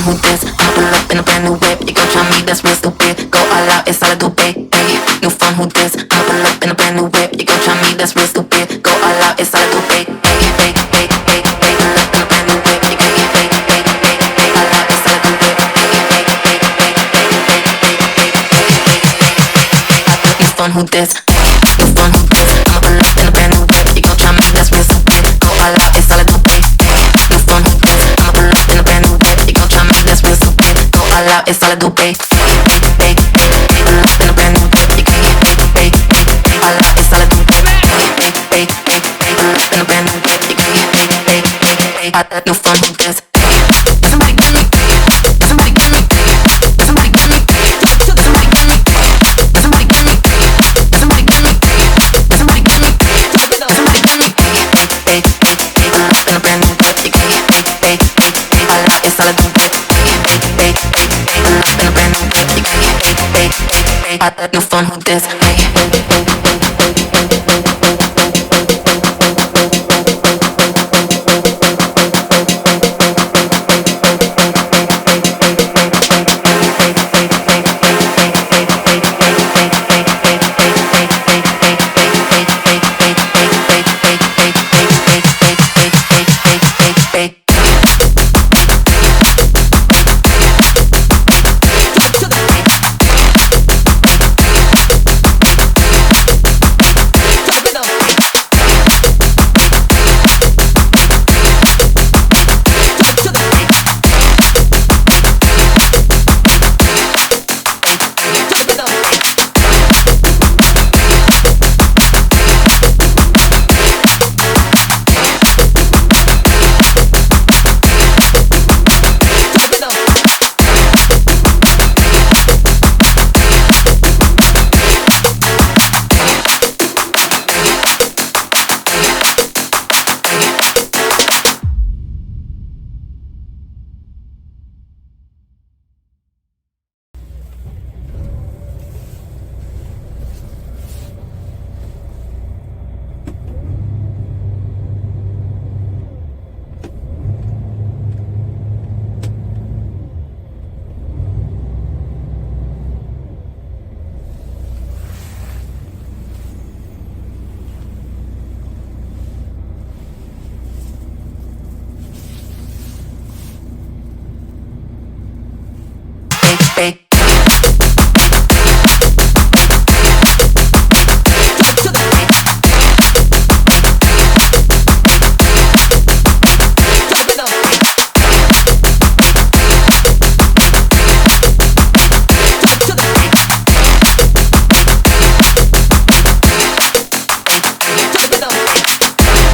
who this? I'ma pull up in a brand new whip. You gon' try me, that's real stupid. Go all out, it's all I do, babe. Ay, new phone, who this? I'ma pull up in a brand new whip. You gon' try me, that's real stupid. Go all out, it's all I do, babe. Ay, ay, ay, ay, ay, pull up in a brand new whip. You gon' ay, ay, ay, ay, ay, all out, it's all I do, babe. Ay, ay, ay, ay, ay, ay, ay, new phone, who this? New phone, who this? I'ma pull up in a brand new whip. You gon' try me, that's real stupid. Go all out, it's all I do, babe. New phone, who this? I'ma pull up in a brand new whip. You gon' try me, that's real stupid. Go all out, it's all I do, babe. Pull up in a brand new whip. You gon' all out, it's all I do, babe. Pull up in a brand new whip. You gon' new phone, who